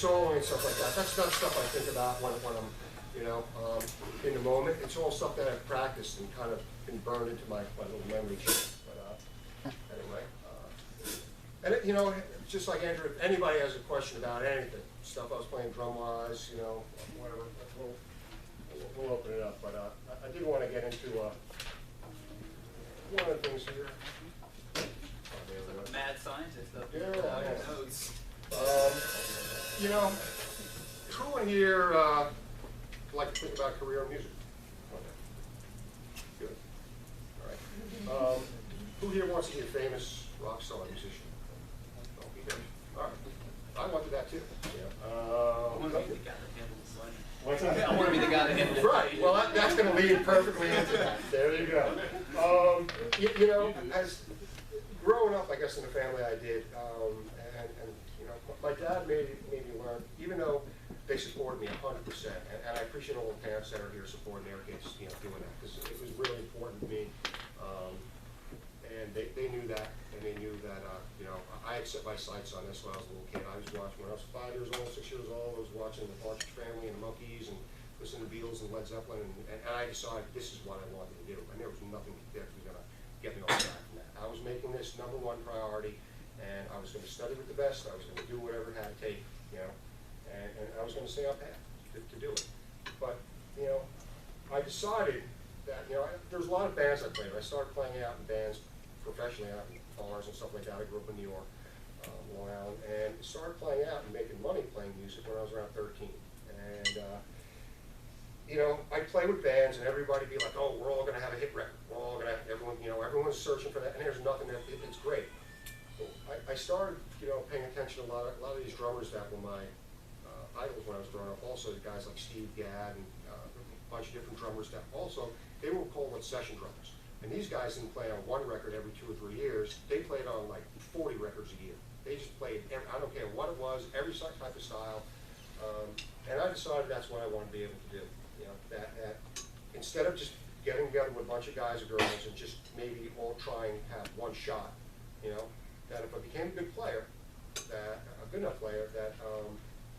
soloing and stuff like that, that's not stuff I think about when I'm, you know, in the moment. It's all stuff that I've practiced and kind of been burned into my little memory chip. But anyway, and it, you know, just like Andrew, if anybody has a question about anything, stuff I was playing drum-wise, you know, whatever, we'll open it up. But I did want to get into one of the things here. Mad scientist up there. Yeah, Yeah. Knows. You know, who in here like to think about career in music? Good. All right. Who here wants to be a famous rock star musician? Don't be good. All right. I wanted that too. Yeah. I want to be the guy that handles the money. What's that? I want to be the guy that handles the money. Right. Well, that's going to lead perfectly into that. There you go. You know, as growing up, I guess in the family I did, and you know, my dad made me learn, even though they supported me 100%, and I appreciate all the parents that are here supporting their kids, you know, doing that, because it was really important to me. And they knew that, and they knew that, you know, I had set my sights on this when I was a little kid. I was watching, when I was 5 years old, 6 years old, I was watching the Partridge Family and the Monkees and listening to the Beatles and Led Zeppelin, and I decided this is what I wanted to do, and there was nothing that was going to get me off track from that. I was making this #1 priority, and I was going to study with the best. I was going to do whatever it had to take, you know, and I was going to stay on path to do it. But, you know, I decided that, you know, there's a lot of bands I played. I started playing out in bands professionally out in bars and stuff like that. I grew up in New York, Long Island, and started playing out and making money playing music when I was around 13. And, you know, I'd play with bands and everybody be like, oh, we're all going to have a hit record. We're all going to have, everyone, you know, everyone's searching for that, and there's nothing that, it's great. So I started, you know, paying attention to a lot of these drummers that were my idols when I was growing up. Also, the guys like Steve Gadd and a bunch of different drummers that also, they were called session drummers. And these guys didn't play on one record every 2 or 3 years. They played on like 40 records a year. They just played, I don't care what it was, every type of style. And I decided that's what I wanted to be able to do. You know, that instead of just getting together with a bunch of guys or girls and just maybe all try and have one shot, you know, that if I became a good player, that a good enough player, that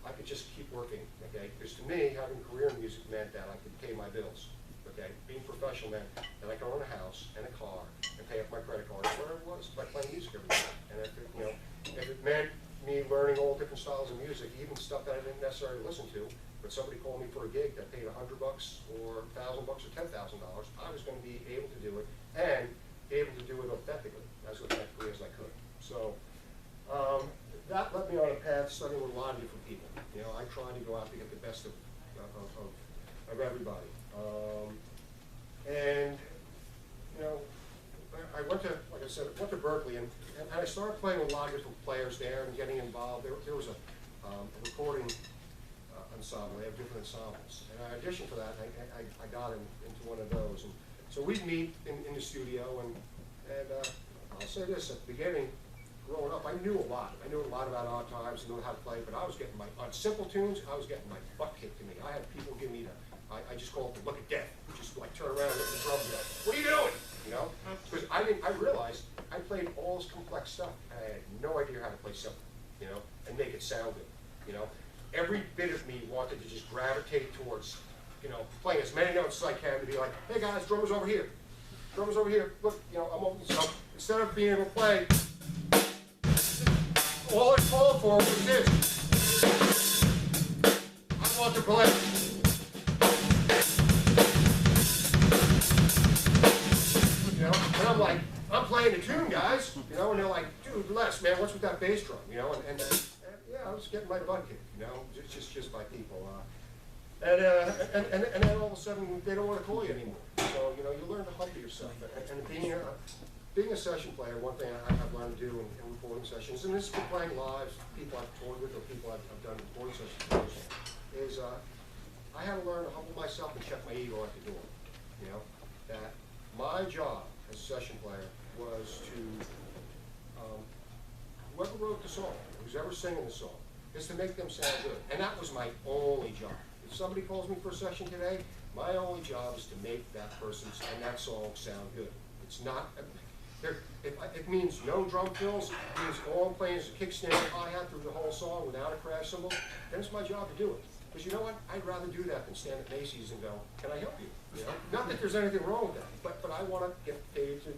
I could just keep working, okay? Because to me, having a career in music meant that I could pay my bills, okay? Being professional meant that I could own a house and a car and pay off my credit cards, whatever it was, by playing music every day. And if it, you know, if it meant me learning all different styles of music, even stuff that I didn't necessarily listen to, but somebody called me for a gig that paid $100 or $1,000 or $10,000, I was going to be able to do it and be able to do it authentically, as authentically as I could. So that led me on a path studying with a lot of different people. You know, I tried to go out to get the best of everybody. And you know, I went to, like I said, I went to Berkeley, and I started playing with a lot of different players there and getting involved. There was a recording ensemble. They have different ensembles. And in addition to that, I got into one of those. And so we'd meet in the studio, and I'll say this, at the beginning, growing up, I knew a lot. I knew a lot about odd times, knew how to play, but I was getting on simple tunes, I was getting my butt kicked to me. I had people give me I just call it the look of death. Just like turn around and look at the drums and go, what are you doing? You know? Because I realized I played all this complex stuff, and I had no idea how to play simple, you know, and make it sound good, you know? Every bit of me wanted to just gravitate towards, you know, playing as many notes as I can to be like, hey guys, drummer's over here. Drummer's over here. Look, you know, I'm over. So instead of being able to play, all I called for was this. I want to play. You know, and I'm like, I'm playing the tune, guys. You know, and they're like, dude, Les, man, what's with that bass drum? You know, and yeah, I was getting my butt kicked. You know, just by people. And then all of a sudden they don't want to call you anymore. So you know, you learn to humble yourself. And being a session player, one thing I've learned to do in recording sessions, and this is for playing live, people I've toured with or people I've done recording sessions with, is I had to learn to humble myself and check my ego at the door. You know, that my job as a session player was to, whoever wrote the song, who's ever singing the song, is to make them sound good. And that was my only job. If somebody calls me for a session today, my only job is to make that person and that song sound good. It's not, It means no drum fills, it means all I'm playing is a kick, snare, hi-hat through the whole song without a crash cymbal, then it's my job to do it. Because you know what? I'd rather do that than stand at Macy's and go, can I help you? You know? Not that there's anything wrong with that, but I want to get paid to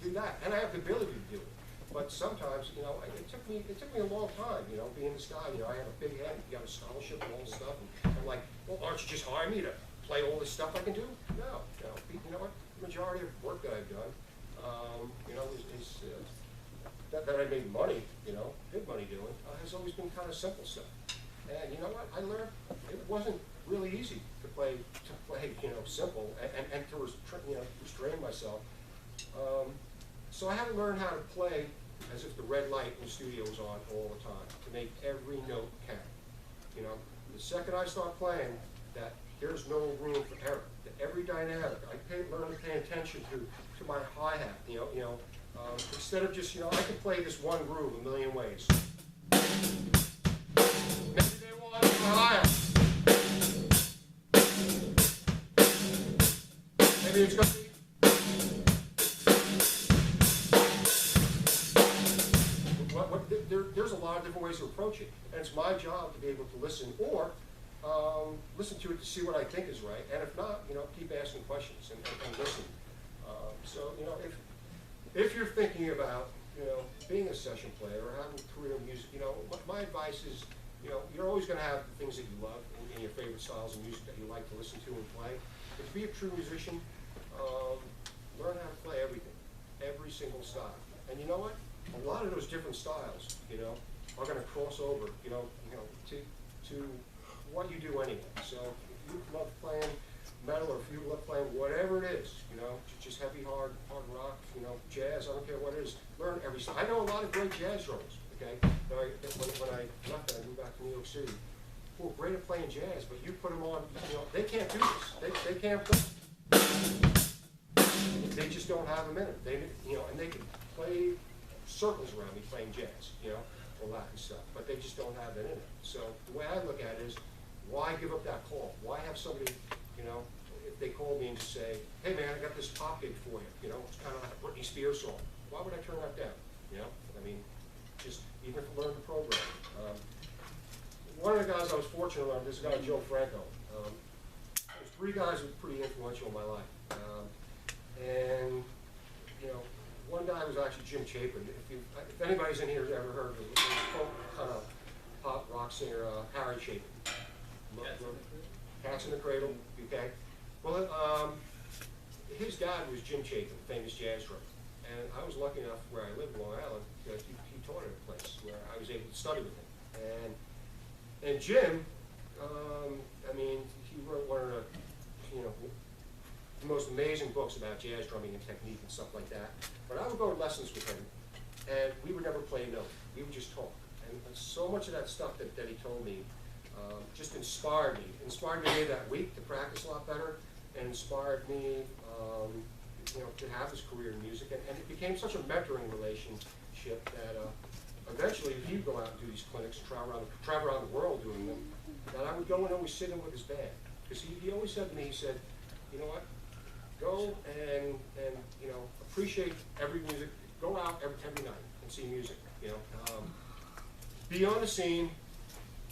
do that. And I have the ability to do it. But sometimes, you know, it took me a long time, you know, being this guy. You know, I have a big head, you got a scholarship and all this stuff. And I'm like, well, aren't you just hire me to play all this stuff I can do? No. You know what? The majority of work that I've done, you know, that I made money, you know, good money doing, has always been kind of simple stuff. And you know what? I learned it wasn't really easy to play, you know, simple and to restrain myself. So I had to learn how to play as if the red light in the studio was on all the time, to make every note count. You know, the second I start playing, that there's no room for error. That every dynamic, learn to pay attention to my hi-hat. You know, instead of just, you know, I can play this one groove a million ways. Maybe they want a hi-hat. Maybe it's going to be. There's a lot of different ways to approach it, and it's my job to be able to listen or listen to it to see what I think is right, and if not, you know, keep asking questions and listen. So, you know, if you're thinking about, you know, being a session player or having a career in music, you know, my advice is, you know, you're always going to have the things that you love and your favorite styles of music that you like to listen to and play. But to be a true musician, learn how to play everything, every single style. And you know what? A lot of those different styles, you know, are going to cross over, you know, to what you do anyway. So if you love playing metal, or if you love playing whatever it is, you know, just heavy, hard rock, you know, jazz, I don't care what it is, learn every style. I know a lot of great jazz drummers, okay? When I left and I moved back to New York City, who are great at playing jazz, but you put them on, you know, they can't do this. They can't play. They just don't have them in it. They, you know, and they can play circles around me playing jazz, you know, or Latin stuff, but they just don't have that in it. So the way I look at it is, why give up that call? Why have somebody, you know, if they call me and say, hey man, I got this pop gig for you, you know, it's kind of like a Britney Spears song. Why would I turn that down? You know, I mean, just even if I learn the program. One of the guys I was fortunate on, this guy Joe Franco. There's three guys who were pretty influential in my life, and you know, one guy was actually Jim Chapin. If anybody's in here has ever heard of the folk kind of pop rock singer Harry Chapin. Cats in the Cradle, okay? Well, his dad was Jim Chapin, famous jazz drummer. And I was lucky enough where I lived in Long Island that he taught at a place where I was able to study with him. And Jim, I mean, he wrote one of the, you know, the most amazing books about jazz drumming and technique and stuff like that. But I would go to lessons with him, and we would never play a note. We would just talk. And so much of that stuff that he told me just inspired me that week to practice a lot better, and inspired me, you know, to have this career in music. And it became such a mentoring relationship that eventually he'd go out and do these clinics and travel around the world doing them, that I would go and always sit in with his band. Because he always said to me, he said, you know what, go and you know, appreciate every music, go out every night and see music, you know. Be on the scene,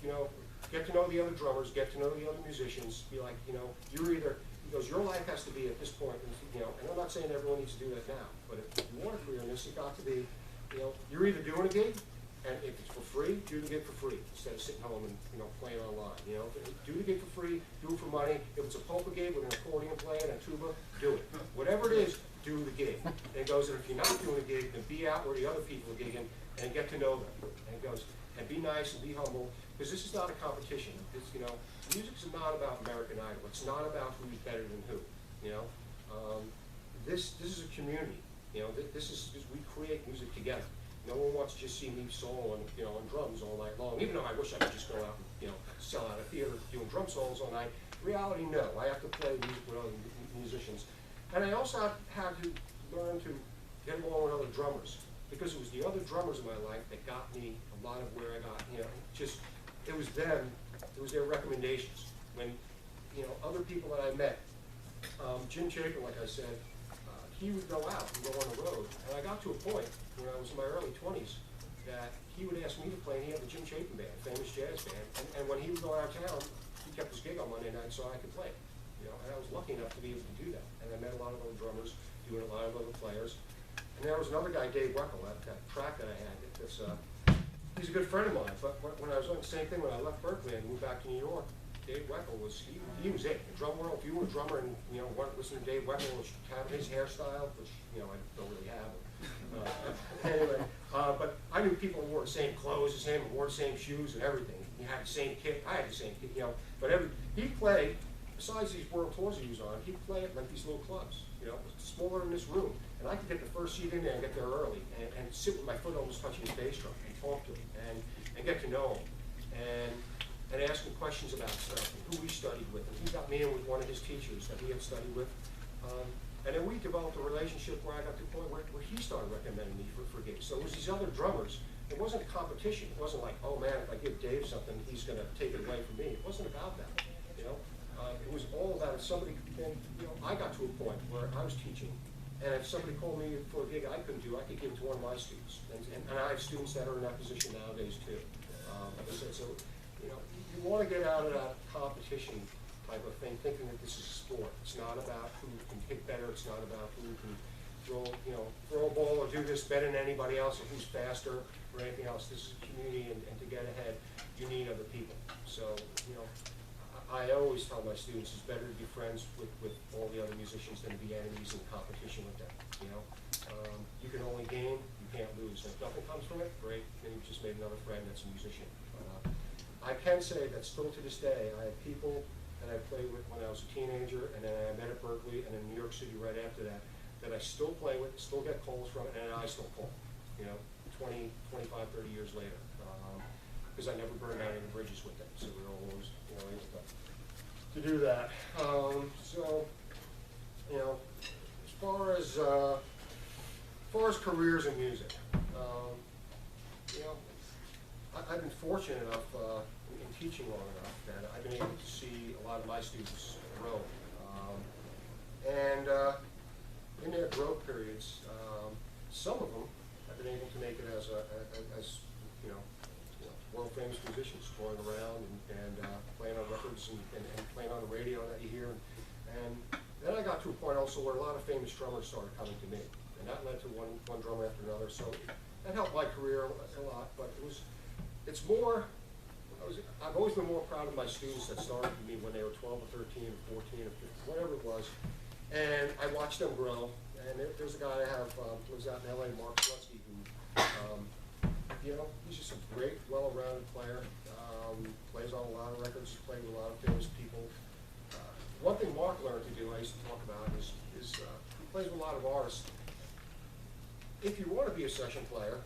you know, get to know the other drummers, get to know the other musicians, be like, you know, you're either, he goes, your life has to be at this point, you know, and I'm not saying everyone needs to do that now, but if you want a career in this, it's got to be, you know, you're either doing a gig, and if it's for free, do the gig for free, instead of sitting home and, you know, playing online, you know. Do the gig for free, do it for money. If it's a polka gig with an accordion playing and a tuba, do it. Whatever it is, do the gig. And it goes, and if you're not doing a gig, then be out where the other people are gigging and get to know them. And it goes, and be nice and be humble, because this is not a competition. It's, you know, music's not about American Idol. It's not about who's better than who, you know. This is a community, you know. This is we create music together. No one wants to just see me solo and, you know, on drums all night long, even though I wish I could just go out and, you know, sell out a theater doing drum solos all night. Reality, no. I have to play music with other musicians. And I also had to learn to get along with other drummers, because it was the other drummers in my life that got me a lot of where I got, you know, just, it was them, it was their recommendations. When, you know, other people that I met, Jim Chapin, like I said, he would go out and go on the road. And I got to a point when I was in my early 20s that he would ask me to play, and he had the Jim Chapin Band, famous jazz band. And when he would go out of town, he kept his gig on Monday night so I could play. You know, and I was lucky enough to be able to do that. And I met a lot of other drummers, doing a lot of other players. And there was another guy, Dave Weckl, that track that I had. He's a good friend of mine. But when I was on the same thing, when I left Berkeley and moved back to New York, Dave Weckl was, he was it. The drum world, if you were a drummer and, you know, wanted to listen to Dave Weckl, which had his hairstyle, which, you know, I don't really have. Anyway, but I knew people who wore the same clothes as him, and wore the same shoes and everything. He had the same kit, I had the same kit, you know. But he played, besides these world tours he was on, he'd play at like these little clubs, you know, smaller than this room. And I could get the first seat in there and get there early and sit with my foot almost touching his bass drum and talk to him and get to know him. And ask him questions about stuff and who he studied with. And he got me in with one of his teachers that he had studied with. And then we developed a relationship where I got to the point where he started recommending me for gigs. So it was these other drummers. It wasn't a competition. It wasn't like, oh man, if I give Dave something, he's going to take it away from me. It wasn't about that, you know. It was all about if somebody, and, you know, I got to a point where I was teaching, and if somebody called me for a gig I couldn't do, I could give it to one of my students. And I have students that are in that position nowadays too. So, you know, you want to get out of that competition type of thing, thinking that this is a sport. It's not about who can hit better. It's not about who can throw a ball or do this better than anybody else, or who's faster or anything else. This is a community, and to get ahead, you need other people. So, you know, I always tell my students it's better to be friends with all the other musicians than to be enemies in competition with them. You know, you can only gain, you can't lose. And if nothing comes from it, great. Then you've just made another friend that's a musician. I can say that still to this day, I have people that I played with when I was a teenager, and then I met at Berkeley, and in New York City right after that, that I still play with, still get calls from it, and I still call, you know, 20, 25, 30 years later. Because I never burned down any bridges with them, so we were always, you know, able to do that. So, you know, as far as careers in music, you know, I've been fortunate enough in teaching long enough that I've been able to see a lot of my students grow. And in their growth periods, some of them have been able to make it as you know, world famous musicians, touring around and playing on records and playing on the radio that you hear. And then I got to a point also where a lot of famous drummers started coming to me, and that led to one drummer after another. So that helped my career a lot, but it's more, I've always been more proud of my students that started with me when they were 12 or 13 or 14 or 15, whatever it was. And I watched them grow. And there's a guy I have, lives out in LA, Mark Slutsky, who, you know, he's just a great, well-rounded player. Plays on a lot of records, played with a lot of famous people. One thing Mark learned to do, I used to talk about, is he plays with a lot of artists. If you want to be a session player,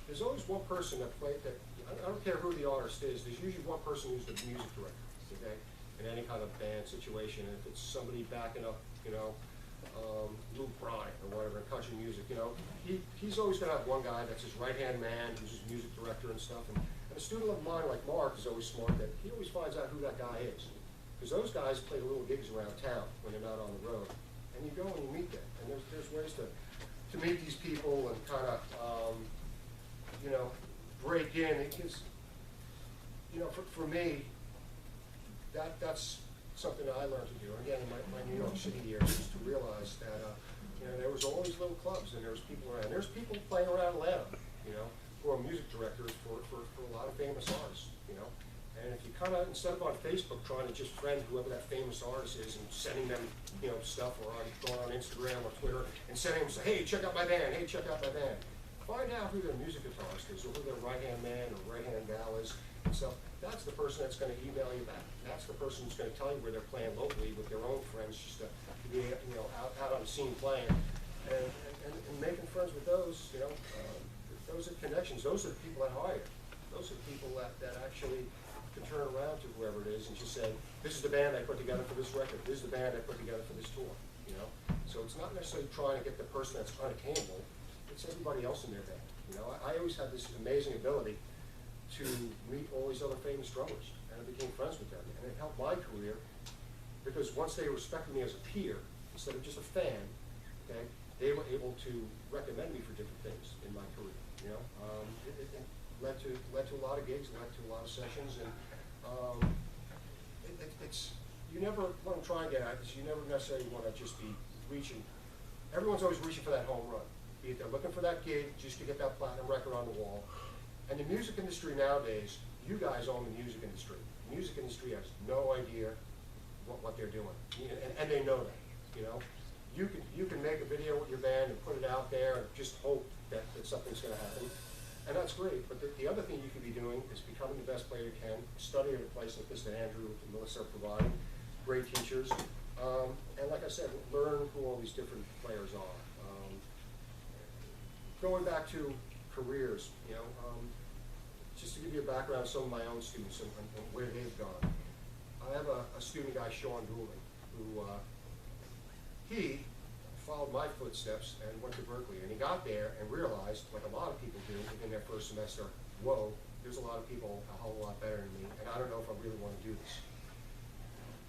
there's always one person that I don't care who the artist is, there's usually one person who's the music director, okay, in any kind of band situation. If it's somebody backing up, you know, Luke Bryan or whatever, in country music, you know, he's always going to have one guy that's his right-hand man, who's his music director and stuff. And a student of mine like Mark is always smart that he always finds out who that guy is. Because those guys play little gigs around town when they're not on the road. And you go and you meet them. And there's ways to meet these people and kind of, you know, break in. It gives, you know, for me, that's something that I learned to do. Again, in my New York City years, is to realize that, you know, there was always little clubs and there was people around. There's people playing around Atlanta, you know, who are music directors for a lot of famous artists, you know. And if you kind of, instead of on Facebook trying to just friend whoever that famous artist is and sending them, you know, stuff, or going on Instagram or Twitter and sending them, say, hey, check out my band, hey, check out my band. Find out who their music guitarist is, or who their right-hand man or right-hand gal is, and so that's the person that's going to email you back. That's the person who's going to tell you where they're playing locally with their own friends, just to be, you know, out on the scene playing, and making friends with those, you know, those are connections. Those are the people that hire. Those are the people that actually can turn around to whoever it is and just say, this is the band I put together for this record. This is the band I put together for this tour. You know, so it's not necessarily trying to get the person that's unattainable. It's everybody else in their band. You know, I always had this amazing ability to meet all these other famous drummers, and I became friends with them, and it helped my career because once they respected me as a peer instead of just a fan, okay, they were able to recommend me for different things in my career, you know. It led to a lot of gigs, led to a lot of sessions, and it's, you never, what I'm trying to get at is you never necessarily want to just be reaching, everyone's always reaching for that home run. Be it they're looking for that gig just to get that platinum record on the wall. And the music industry nowadays, you guys own the music industry. The music industry has no idea what they're doing, and they know that, you know. You can make a video with your band and put it out there and just hope that something's going to happen, and that's great. But the other thing you could be doing is becoming the best player you can, studying at a place like this that Andrew and Melissa are providing, great teachers, and like I said, learn who all these different players are. Going back to careers, you know, just to give you a background of some of my own students and where they've gone. I have a student guy, Sean Dooley, who he followed my footsteps and went to Berkeley, and he got there and realized, like a lot of people do in their first semester, whoa, there's a lot of people a whole lot better than me, and I don't know if I really want to do this.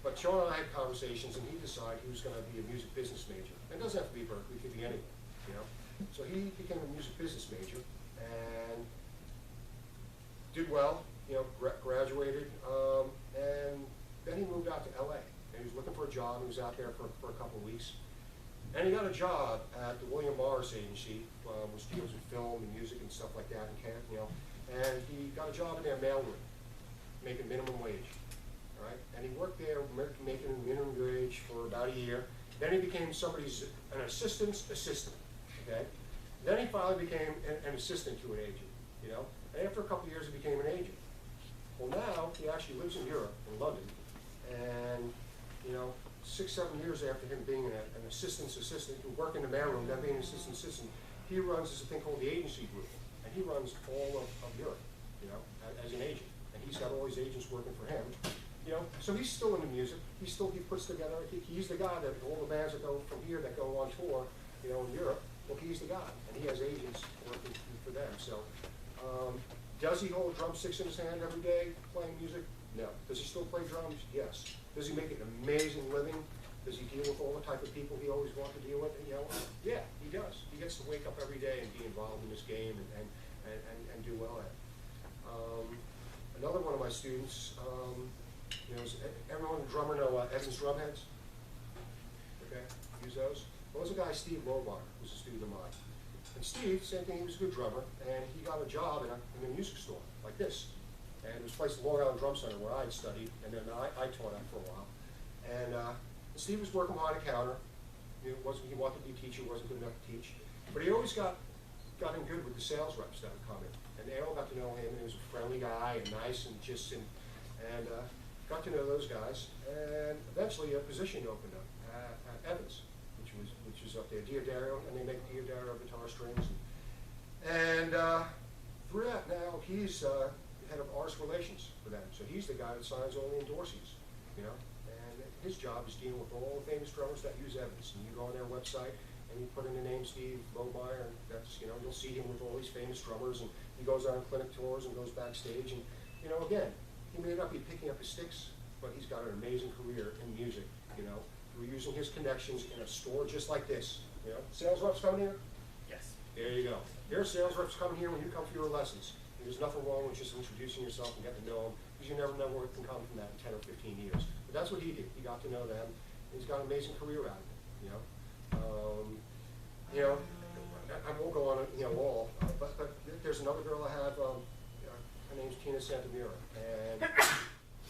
But Sean and I had conversations, and he decided he was going to be a music business major. And it doesn't have to be Berkeley, it could be anywhere, you know. So he became a music business major and did well, you know, graduated, and then he moved out to LA. And he was looking for a job. He was out there for a couple of weeks. And he got a job at the William Morris Agency, which deals with film and music and stuff like that, and you know. And he got a job in their mailroom, making minimum wage. All right? And he worked there making minimum wage for about a year. Then he became an assistant's assistant. Okay? Then he finally became an assistant to an agent, you know. And after a couple of years, he became an agent. Well, now he actually lives in Europe, in London, and you know, 6-7 years after him being an assistant's assistant, who worked in the mailroom, then being an assistant's assistant, he runs this thing called the agency group, and he runs all of Europe, you know, as an agent, and he's got all these agents working for him, you know. So he's still in the music. He puts together. He's the guy that all the bands that go from here that go on tour, you know, in Europe. Well, he's the guy, and he has agents working for them. So, does he hold drumsticks in his hand every day playing music? No. Does he still play drums? Yes. Does he make an amazing living? Does he deal with all the type of people he always wanted to deal with? You know, yeah, he does. He gets to wake up every day and be involved in this game and do well at it. Another one of my students, you know, everyone, drummer know Evans Drumheads? Okay, use those. Well, there's a guy, Steve Lobart, who's a student of mine. And Steve, same thing, he was a good drummer, and he got a job in a music store, like this. And it was placed at Long Island Drum Center where I'd studied, and then I taught that for a while. And Steve was working behind a counter. He wanted to be a teacher, wasn't good enough to teach. But he always got in good with the sales reps that would come in. And they all got to know him, and he was a friendly guy, and nice, and just, and got to know those guys. And eventually a position opened up at Evans, which was up there, Diodario, and they make Diodario guitar strings. And through that, now he's head of artist relations for them. So he's the guy that signs all the endorsees, you know. And his job is dealing with all the famous drummers that use Evans. And you go on their website and you put in the name Steve Lohmeyer, and that's, you know, you'll see him with all these famous drummers. And he goes on clinic tours and goes backstage. And, you know, again, he may not be picking up his sticks, but he's got an amazing career in music, you know. We're using his connections in a store just like this, you know. Sales reps coming here? Yes. There you go. There's sales reps coming here when you come for your lessons. There's nothing wrong with just introducing yourself and getting to know them, because you never know where it can come from that in 10 or 15 years. But that's what he did. He got to know them. He's got an amazing career out of it, you know. You know, I won't go on, you know, all, but there's another girl I have, her name's Tina Santamira, and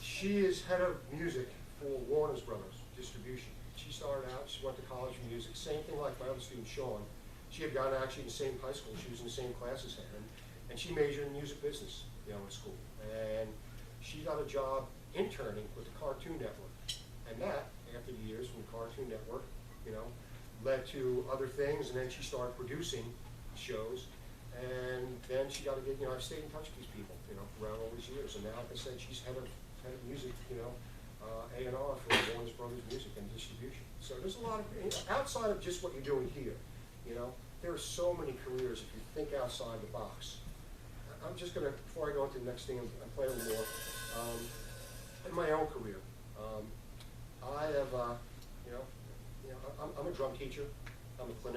she is head of music for Warner Brothers Distribution. She started out, she went to college for music, same thing like my other student, Sean. She had gone actually in the same high school, she was in the same class as him. And she majored in music business, you know, in school. And she got a job interning with the Cartoon Network. And that, after the years from the Cartoon Network, you know, led to other things. And then she started producing shows. And then she got to get, you know, I've stayed in touch with these people, you know, around all these years. And now, like I said, she's head of music, you know, A&R for Warner Brothers Music and Distribution. So there's a lot of, outside of just what you're doing here, you know, there are so many careers if you think outside the box. I'm just going to, before I go into the next thing and play a little more, in my own career, I have, you know, I'm a drum teacher, I'm a clinician.